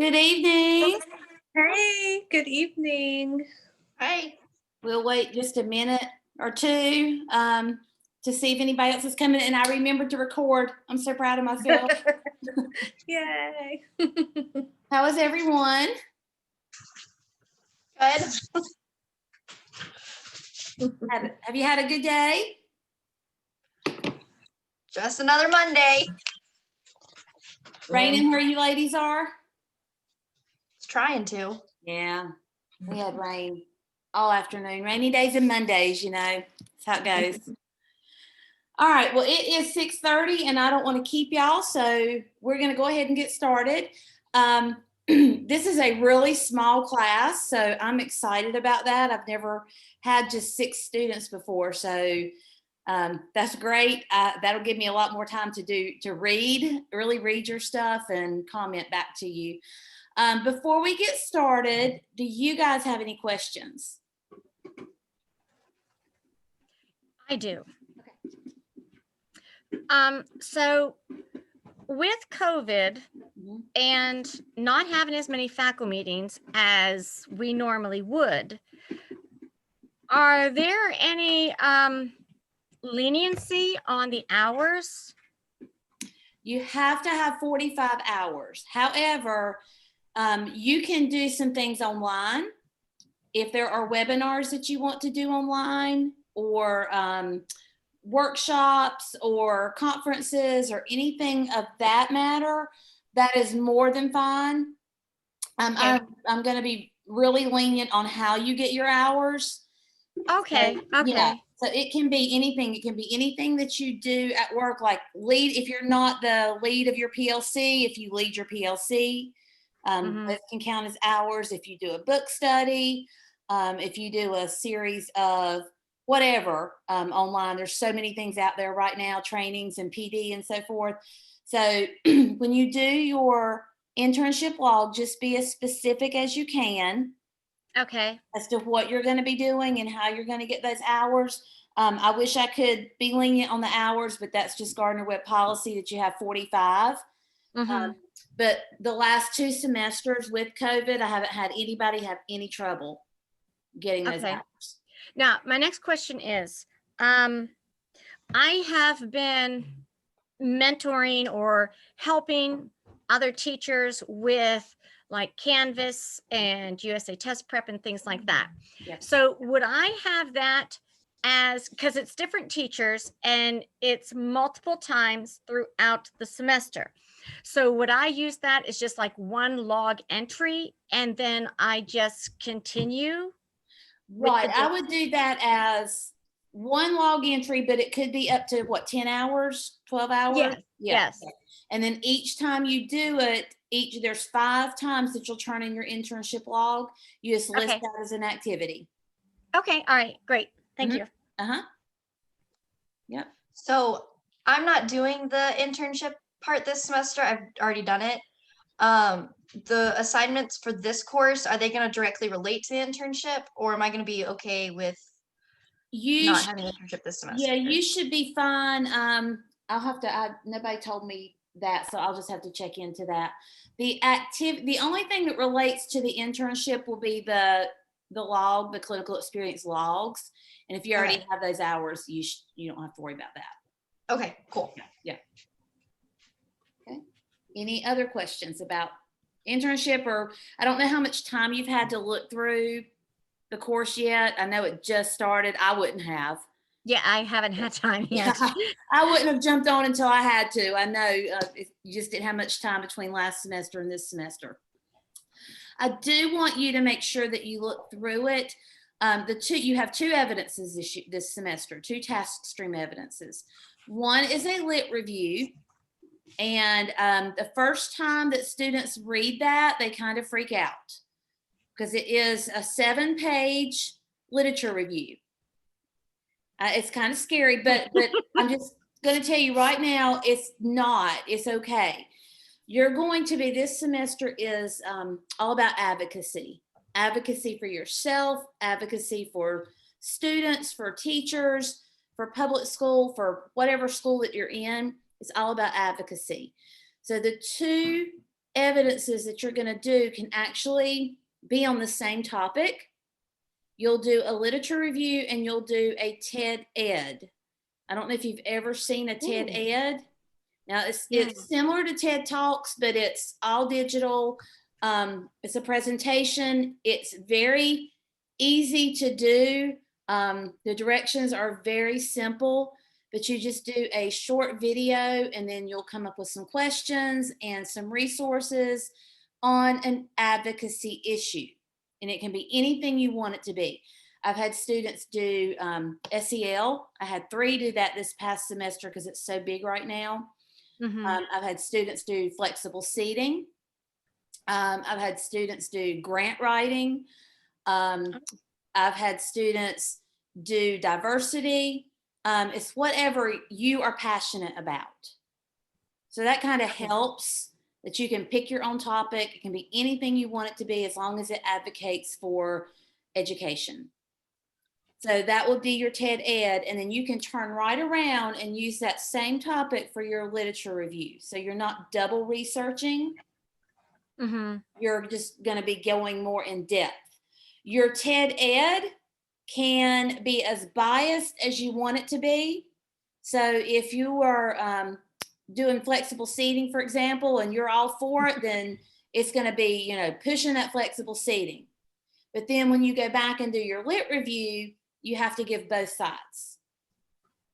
Good evening. Hey, good evening. Hi. We'll wait just a minute or two to see if anybody else is coming. And I remembered to record. I'm so proud of myself. Yay. How is everyone? Good. Have you had a good day? Just another Monday. Raining where you ladies are? It's trying to. Yeah, we had rain all afternoon. Rainy days and Mondays, you know. That's how it goes. All right, well, it is 6:30 and I don't want to keep y'all, so we're going to go ahead and get started. This is a really small class, so I'm excited about that. I've never had just 6 students before, so that's great. That'll give me a lot more time to really read your stuff and comment back to you. Before we get started, do you guys have any questions? I do. Okay. So with COVID and not having as many faculty meetings as we normally would, are there any leniency on the hours? You have to have 45 hours. However, you can do some things online. If there are webinars that you want to do online, or workshops or conferences or anything of that matter, that is more than fine. Okay. I'm going to be really lenient on how you get your hours. Okay. So, Okay. yeah, so it can be anything. It can be anything that you do at work, like lead. If you're not the lead of your PLC, if you lead your PLC, those can count as hours. If you do a book study, if you do a series of whatever online, there's so many things out there right now, trainings and PD and so forth. So when you do your internship log, just be as specific as you can. Okay. As to what you're going to be doing and how you're going to get those hours. I wish I could be lenient on the hours, but that's just Gardner Webb policy that you have 45. But the last 2 semesters with COVID, I haven't had anybody have any trouble getting those hours. Now, my next question is, I have been mentoring or helping other teachers with like Canvas and USA Test Prep and things like that. Yes. So would I have that as, because it's different teachers and it's multiple times throughout the semester. So would I use that as just like one log entry and then I just continue? Right. I would do that as one log entry, but it could be up to what, 10 hours, 12 hours? Yes. Yeah. Yes. And then each time you do it, there's 5 times that you'll turn in your internship log. You just list that as an activity. Okay. All right. Great. Thank you. Yep. So I'm not doing the internship part this semester. I've already done it. The assignments for this course, are they going to directly relate to the internship, or am I going to be okay with not having an internship this semester? Yeah, you should be fine. I'll have to, nobody told me that, so I'll just have to check into that. The only thing that relates to the internship will be the log, the clinical experience logs. And if you already have those hours, you don't have to worry about that. Okay, cool. Yeah. Okay. Any other questions about internship? Or I don't know how much time you've had to look through the course yet. I know it just started. I wouldn't have. Yeah, I haven't had time yet. I wouldn't have jumped on until I had to. I know you just didn't have much time between last semester and this semester. I do want you to make sure that you look through it. You have 2 evidences this semester, 2 task stream evidences. One is a lit review. And the first time that students read that, they kind of freak out because it is a 7-page literature review. It's kind of scary, but I'm just going to tell you right now, it's not. It's okay. You're going to be, this semester is all about advocacy. Advocacy for yourself, advocacy for students, for teachers, for public school, for whatever school that you're in. It's all about advocacy. So the 2 evidences that you're going to do can actually be on the same topic. You'll do a literature review and you'll do a TED Ed. I don't know if you've ever seen a TED Ooh. Ed. Now Yeah. it's similar to TED Talks, but it's all digital. It's a presentation. It's very easy to do. The directions are very simple, but you just do a short video and then you'll come up with some questions and some resources on an advocacy issue. And it can be anything you want it to be. I've had students do SEL. I had 3 do that this past semester because it's so big right now. Mhm. I've had students do flexible seating. I've had students do grant writing. I've had students do diversity. It's whatever you are passionate about. So that kind of helps that you can pick your own topic. It can be anything you want it to be as long as it advocates for education. So that would be your TED Ed, and then you can turn right around and use that same topic for your literature review. So you're not double researching. Mhm. You're just going to be going more in depth. Your TED Ed can be as biased as you want it to be. So if you are doing flexible seating, for example, and you're all for it, then it's going to be, you know, pushing that flexible seating. But then when you go back and do your lit review, you have to give both sides.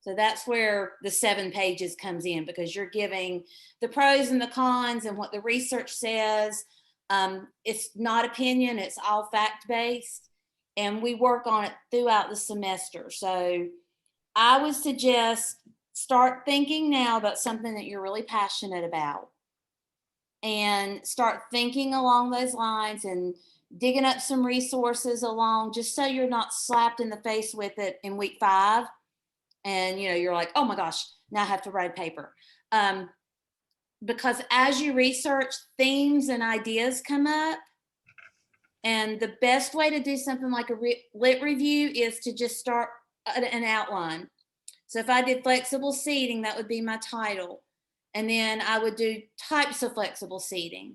So that's where the 7 pages comes in, because you're giving the pros and the cons and what the research says. It's not opinion, it's all fact-based. And we work on it throughout the semester. So I would suggest start thinking now about something that you're really passionate about and start thinking along those lines and digging up some resources along, just so you're not slapped in the face with it in week 5 and you know you're like, oh my gosh, now I have to write a paper. Because as you research, themes and ideas come up, and the best way to do something like a lit review is to just start an outline. So if I did flexible seating, that would be my title, and then I would do types of flexible seating,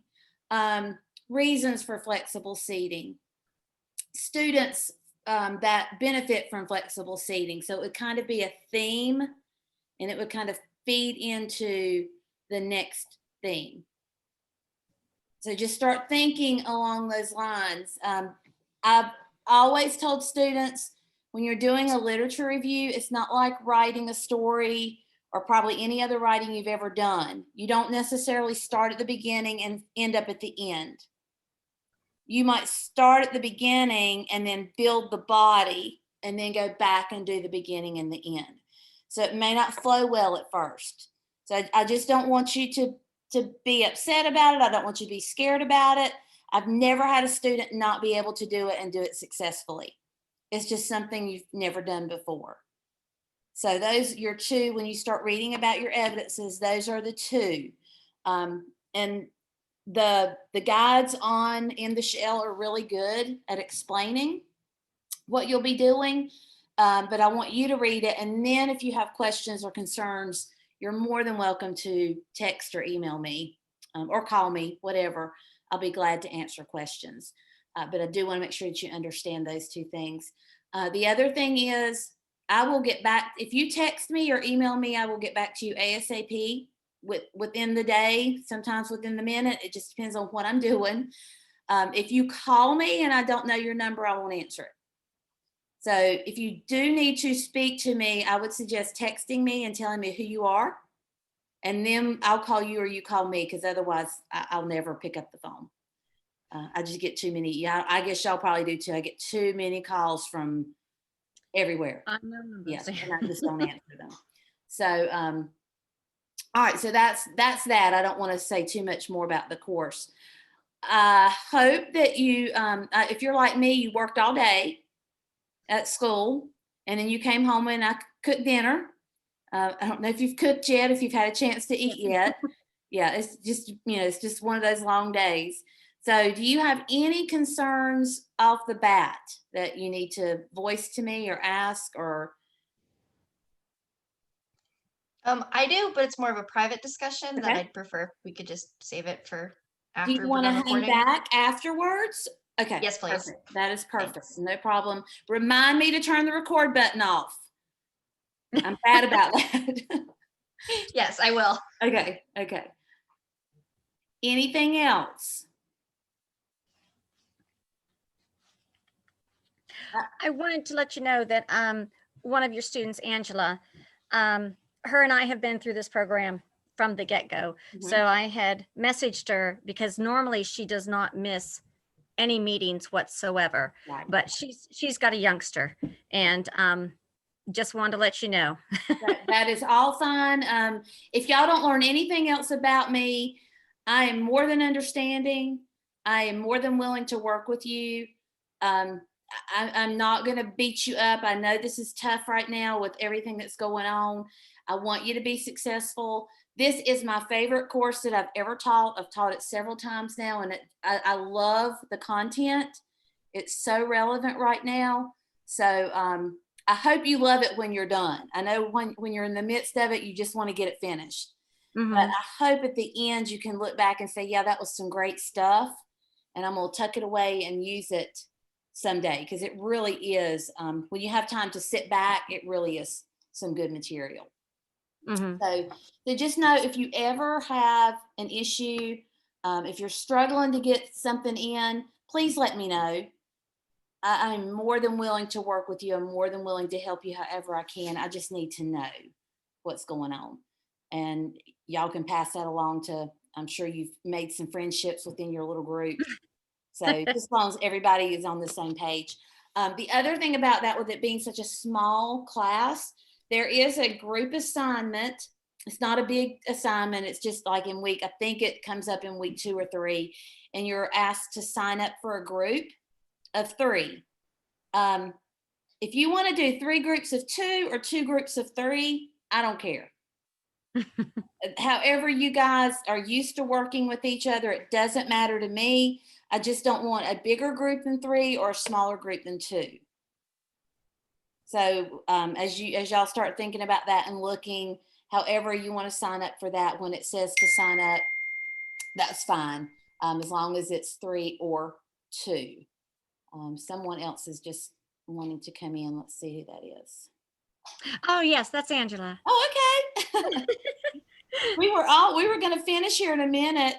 reasons for flexible seating, students that benefit from flexible seating. So it would kind of be a theme, and it would kind of feed into the next theme. So just start thinking along those lines. I've always told students, when you're doing a literature review, it's not like writing a story or probably any other writing you've ever done. You don't necessarily start at the beginning and end up at the end. You might start at the beginning and then build the body and then go back and do the beginning and the end. So it may not flow well at first. So I just don't want you to be upset about it. I don't want you to be scared about it. I've never had a student not be able to do it and do it successfully. It's just something you've never done before. So those, your 2, when you start reading about your evidences, those are the 2. And the guides on In the Shell are really good at explaining what you'll be doing. But I want you to read it. And then if you have questions or concerns, you're more than welcome to text or email me or call me, whatever. I'll be glad to answer questions. But I do want to make sure that you understand those 2 things. The other thing is, I will get back, if you text me or email me, I will get back to you ASAP within the day, sometimes within the minute. It just depends on what I'm doing. If you call me and I don't know your number, I won't answer it. So if you do need to speak to me, I would suggest texting me and telling me who you are. And then I'll call you or you call me, because otherwise I'll never pick up the phone. I just get too many. Yeah, I guess y'all probably do too. I get too many calls from everywhere. I remember. Yeah, and I just don't answer them. So, all right. So that's that. I don't want to say too much more about the course. I hope that you, if you're like me, you worked all day at school, and then you came home and I cooked dinner. I don't know if you've cooked yet, if you've had a chance to eat yet. Yeah, it's just, you know, it's just one of those long days. So do you have any concerns off the bat that you need to voice to me or ask or? I do, but it's more of a private discussion that Okay. I'd prefer we could just save it for after Do you we're want to done hang recording? back afterwards? Okay. Yes, please. Perfect. That is perfect. Thanks. No problem. Remind me to turn the record button off. I'm bad about that. Yes, I will. Okay. Okay. Anything else? I wanted to let you know that one of your students, Angela, her and I have been through this program from the get-go. Mhm. So I had messaged her because normally she does not miss any meetings whatsoever, Right. but she's got a youngster, and just wanted to let you know. That is all fine. If y'all don't learn anything else about me, I am more than understanding. I am more than willing to work with you. I'm not going to beat you up. I know this is tough right now with everything that's going on. I want you to be successful. This is my favorite course that I've ever taught. I've taught it several times now, and I love the content. It's so relevant right now. So I hope you love it when you're done. I know when you're in the midst of it, you just want to get it finished. Mhm. But I hope at the end you can look back and say, yeah, that was some great stuff. And I'm going to tuck it away and use it someday, because it really is, when you have time to sit back, it really is some good material. Mhm. So just know, if you ever have an issue, if you're struggling to get something in, please let me know. I'm more than willing to work with you. I'm more than willing to help you however I can. I just need to know what's going on. And y'all can pass that along to, I'm sure you've made some friendships within your little group. So just as long as everybody is on the same page. The other thing about that, with it being such a small class, there is a group assignment. It's not a big assignment. It's just like in week, I think it comes up in week 2 or 3, and you're asked to sign up for a group of 3. If you want to do 3 groups of 2 or 2 groups of 3, I don't care. However you guys are used to working with each other, it doesn't matter to me. I just don't want a bigger group than 3 or a smaller group than 2. So as y'all start thinking about that and looking, however you want to sign up for that, when it says to sign up, that's fine, as long as it's 3 or 2. Someone else is just wanting to come in. Let's see who that is. Oh yes, that's Angela. Oh, okay. we were going to finish here in a minute.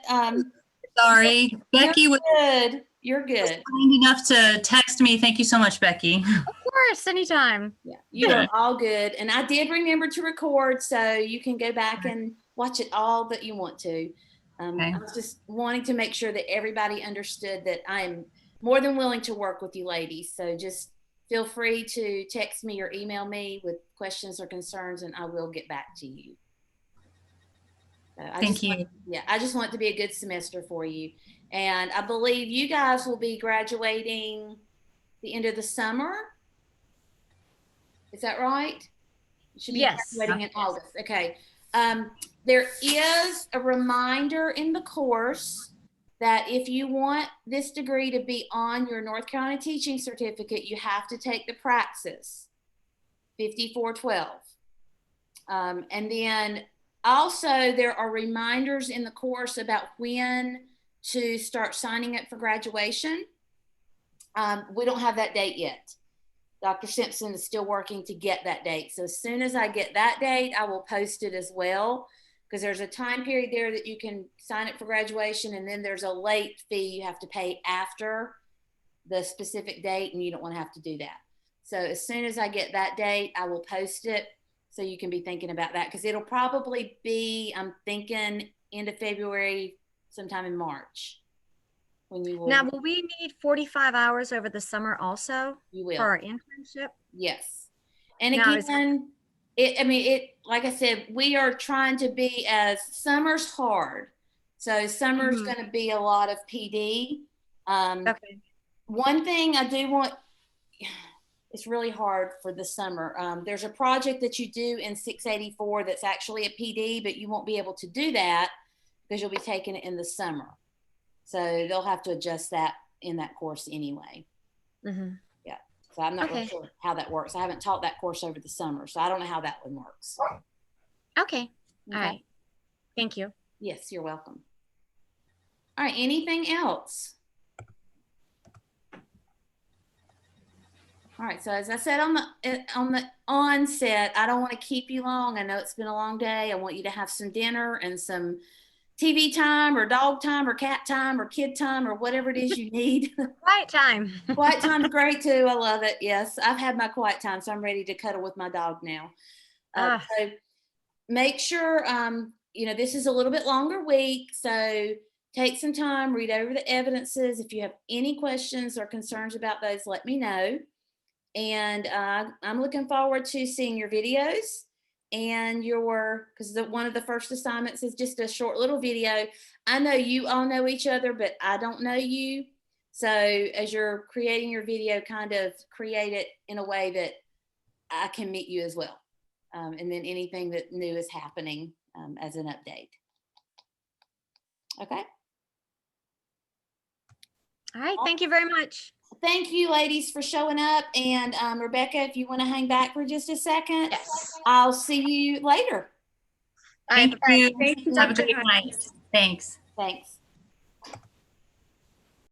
Sorry, Becky was Good. You're good. kind enough to text me. Thank you so much, Becky. Of course, anytime. Yeah, you are all good. And I did remember to record, so you can go back and watch it all that you want to. Okay. I was just wanting to make sure that everybody understood that I am more than willing to work with you ladies. So just feel free to text me or email me with questions or concerns, and I will get back to you. Thank you. I just want it to be a good semester for you. And I believe you guys will be graduating the end of the summer. Is that right? You should be Yes. graduating in August. Okay. There is a reminder in the course that if you want this degree to be on your North Carolina teaching certificate, you have to take the Praxis 5412. And then also there are reminders in the course about when to start signing up for graduation. We don't have that date yet. Dr. Simpson is still working to get that date. So as soon as I get that date, I will post it as well, because there's a time period there that you can sign up for graduation, and then there's a late fee you have to pay after the specific date, and you don't want to have to do that. So as soon as I get that date, I will post it, so you can be thinking about that, because it'll probably be, I'm thinking, end of February, sometime in March. When you will. Now, will we need 45 hours over the summer also You will. for our internship? Yes. And Now, again, like I said, we are trying to be, as summer's hard. So summer's Mhm. going to be a lot of PD. Okay. One thing I do want, it's really hard for the summer. There's a project that you do in 684 that's actually a PD, but you won't be able to do that because you'll be taking it in the summer. So they'll have to adjust that in that course anyway. Mhm. Yeah. So I'm not really Okay. sure how that works. I haven't taught that course over the summer, so I don't know how that one works. Okay. All Okay. right. Thank you. Yes, you're welcome. All right, anything else? All right, so as I said on the onset, I don't want to keep you long. I know it's been a long day. I want you to have some dinner and some TV time or dog time or cat time or kid time or whatever it is you need. Quiet time. Quiet time's great too. I love it. Yes, I've had my quiet time, so I'm ready to cuddle with my dog now. So make sure, this is a little bit longer week, so take some time, read over the evidences. If you have any questions or concerns about those, let me know. And I'm looking forward to seeing your videos and because one of the first assignments is just a short little video. I know you all know each other, but I don't know you. So as you're creating your video, kind of create it in a way that I can meet you as well. And then anything that new is happening as an update. Okay. All right. Thank you very much. Thank you, ladies, for showing up. And Rebecca, if you want to hang back for just a second, Yes. I'll see you later. All right. Thank you. Thank you, Have a Dr. great Hunt. night. Thanks. Thanks.